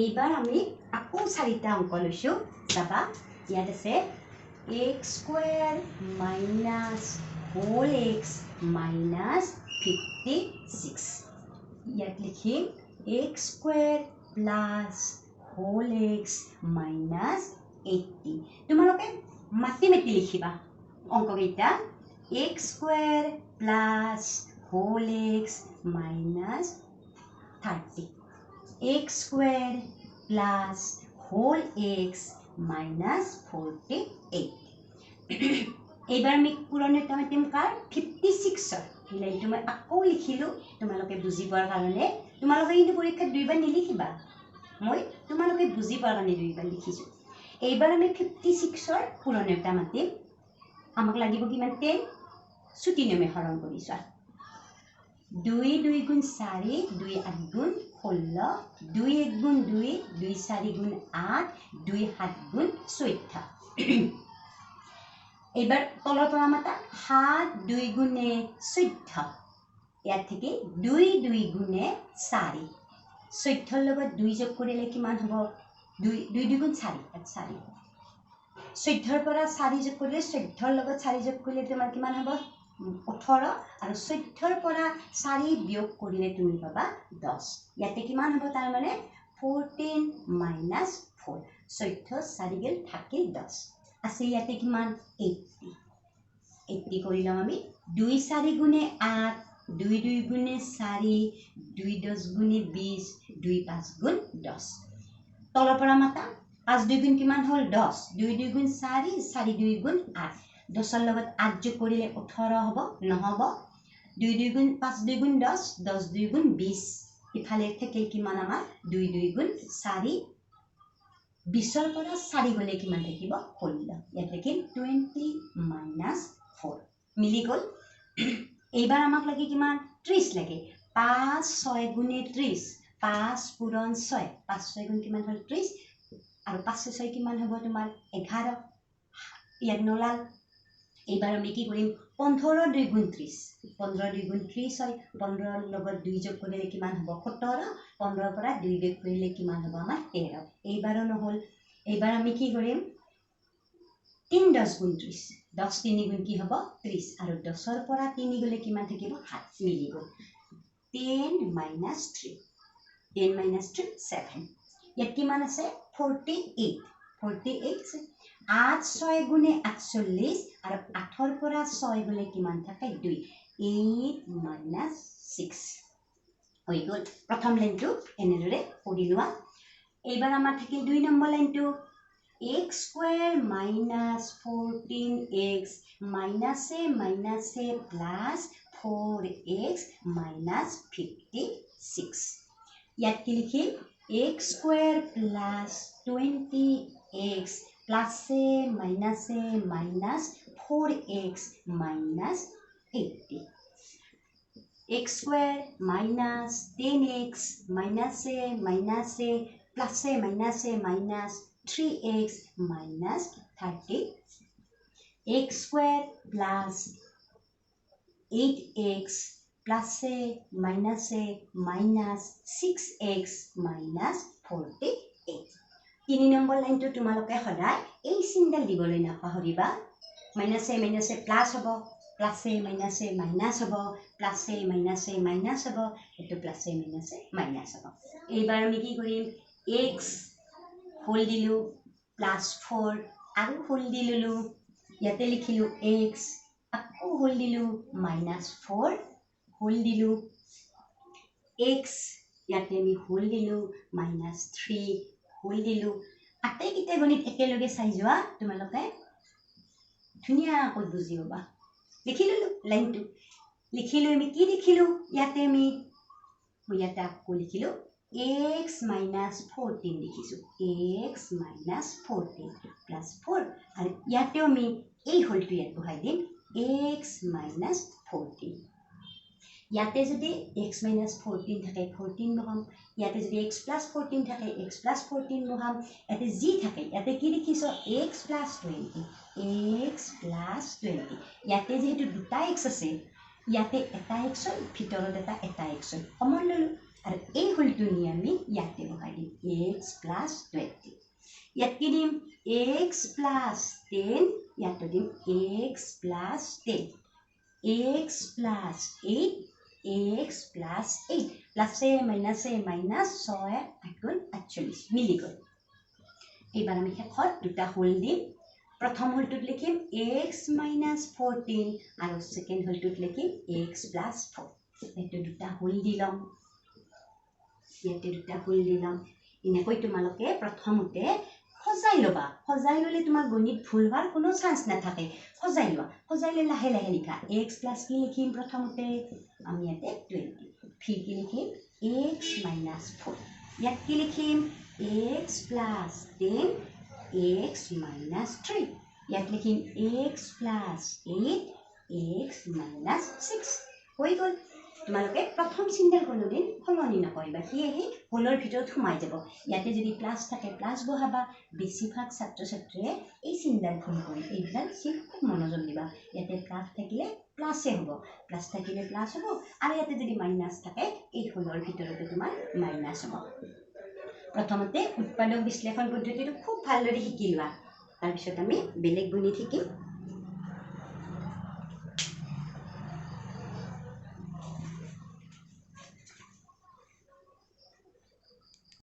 এইবাৰ আমি আকৌ 4টা অংক লৈছো চাবা ইয়াত আছে x square minus whole x minus 56 ইয়াত লিখিম x square plus whole x minus 80 তোমালোকে মাতি মাতি লিখিবা অংককেইটা x square plus whole x minus 30 x square plus whole x minus 48 এইবাৰ আমি পুৰণিটা মাতিম কাৰ 56 এই লাইনটো মই আকৌ লিখিলো তোমালোকে বুজি পোৱাৰ কাৰণে তোমালোকে কিন্তু পৰীক্ষাত দুইবাৰ নিলিখিবা মই তোমালোকে বুজি পোৱাৰ কাৰণে দুইবাৰ লিখিছো এইবাৰ আমি 56ৰ পুৰণিটা মাতিম আমাক লাগিব কিমান 10 ছুটি নিয়মে হৰণ কৰিছা 2 2 গুণ 4 2 8 গুণ 16 2 1 গুণ 2 2 4 গুণ 8 2 7 গুণ 14 এইবাৰ তলৰ পৰা মাতা 7 2 গুণে 14 ইয়াত থেকে 2 2 গুণে 4 14 লগত 2 যোগ কৰিলে কিমান হ'ব 2 2 গুণ 4 4 14 পৰা 4 যোগ কৰিলে 14 লগত 4 যোগ কৰিলে তোমাৰ কিমান হ'ব 18 আৰু 14 পৰা 4 বিয়োগ কৰিলে তুমি পাবা 10 ইয়াতে কিমান হ'ব তাৰ মানে 14 minus 4 14 4 গেল থাকে 10 আছে ইয়াতে কিমান 80 80 কৰিলাম আমি 2 4 গুণে 8 2 2 গুণে 4 2 10 গুণে 20 2 5 গুণ 10 তলৰ পৰা মাতা 5 2 গুণ কিমান হ'ল 10 2 2 গুণ 4 4 2 গুণ 8 10 ৰ লগত 8 যোগ কৰিলে 18 হ'ব নহব 2 2 গুণ 5 2 গুণ 10 10 2 গুণ 20 ইফালে থেকে কিমান আমাৰ 2 2 গুণ 4 20 ৰ পৰা 4 গলে কিমান থাকিব 16 ইয়াত লিখিম 20 minus 4 মিলি গল এইবাৰ আমাক লাগে কিমান 30 লাগে 5 6 গুণে 30 5 পূৰণ 6 5 6 গুণ কিমান হ'ল 30 আৰু 5 6 কিমান হ'ব তোমাৰ 11 ইয়াত নলাল এইবাৰ আমি কি কৰিম 15 2 গুণ 30 15 2 গুণ 30 হয় 15 লগত 2 যোগ কৰিলে কিমান হ'ব 17 15 পৰা 2 যোগ কৰিলে কিমান হ'ব আমাৰ 13 এইবাৰো নহল এইবাৰ আমি কি কৰিম 3 10 গুণ 30 10 3 গুণ কি হ'ব 30 আৰু 10 ৰ পৰা 3 গলে কিমান থাকিব 7 মিলি গল 10 minus 3 10 minus 3 7 ইয়াত কিমান আছে 48 48 8 6 গুণে 48 আৰু 8 ৰ পৰা 6 গলে কিমান থাকে 2 8 minus 6 হৈ গল প্ৰথম লাইনটো এনেদৰে পঢ়ি লোৱা এইবাৰ আমাৰ থাকিল 2 নম্বৰ লাইনটো x square minus 14x minus a plus 4x minus 56 ইয়াত কি লিখিম x square plus 20x plus a minus 4x minus 80 x square minus 10x minus a plus a minus 3x minus 30 x square plus 8x plus a minus 6x minus 48 তিনি number লাইনটো তোমালোকে সদায় এই চিহ্নডাল দিবলৈ নাপাহৰিবা minus a plus হ'ব plus a minus হ'ব plus a minus হ'ব এটো প্লাস a মাইনাস হ'ব এইবাৰ আমি কি কৰিম x হোল দিলু প্লাস 4 আৰু হোল দিলু ইয়াতে লিখিলু x আকৌ হোল দিলু মাইনাস 4 হোল দিলু x ইয়াতে আমি হোল দিলু মাইনাস 3 হোল দিলু আটাইকেইটা গণিত একেলগে চাই যোৱা তোমালোকে ধুনীয়াকৈ বুজি পাবা লিখিলু লাইনটো লিখিলু আমি কি লিখিলু ইয়াতে আমি ইয়াতে আকৌ লিখিলু x minus 14 লিখিছো x minus 14 plus 4 আৰু ইয়াতে আমি এই হোলটো ইয়াত বহাই দিম x minus 14 ইয়াতে যদি x minus 14 থাকে 14 বহাম ইয়াতে যদি x plus 14 থাকে x plus 14 বহাম ইয়াতে g থাকে ইয়াতে কি লিখিছো x plus 20 x plus 20 ইয়াতে যেহেতু দুটা x আছে ইয়াতে এটা x ভিতৰত এটা x কমন ললো আৰু এই হোলটো নি আমি ইয়াতে বহাই দিম x + 20 ইয়াত কি দিম x + 10 ইয়াতে দিম x + 10 x + 8 x + 8 প্লাসে মাইনাসে মাইনাস 6 8 48 মিলি গল এইবাৰ আমি শেষত দুটা হোল দিম প্ৰথম হোলটোত লিখিম x - 14 আৰু সেকেন্ড হোলটোত লিখিম x + 4 এটো দুটা হোল দিলাম ইয়াতে দুটা হোল দিলাম এনেকৈ তোমালোকে প্ৰথমতে সজাই লবা সজাই ললে তোমাৰ গণিত ভুল হোৱাৰ কোনো চান্স নাথাকে সজাই লোৱা সজাই লৈ লাহে লাহে লিখা x + কি লিখিম প্ৰথমতে আমি ইয়াতে 20 ফিৰ কি লিখিম x - 4 ইয়াত কি লিখিম x + 10 x - 3 ইয়াত লিখিম x + 8 x - 6 হৈ গল তোমালোকে প্ৰথম চিম্বল কোনোদিন সলনি নকৰিবা সেয়েহে হোলৰ ভিতৰত সোমাই যাব ইয়াতে যদি প্লাস থাকে প্লাস বহাবা বেছিভাগ ছাত্ৰ ছাত্ৰীয়ে এই চিম্বল ভুল কৰে এইবিলাক চিন খুব মনোযোগ দিবা ইয়াতে প্লাস থাকিলে প্লাসে হ'ব প্লাস থাকিলে প্লাস হ'ব আৰু ইয়াতে যদি মাইনাস থাকে এই হোলৰ ভিতৰতে তোমাৰ মাইনাস হ'ব প্ৰথমতে উৎপাদক বিশ্লেষণ পদ্ধতিটো খুব ভালদৰে শিকি লোৱা তাৰ পিছত আমি বেলেগ গণিত শিকিম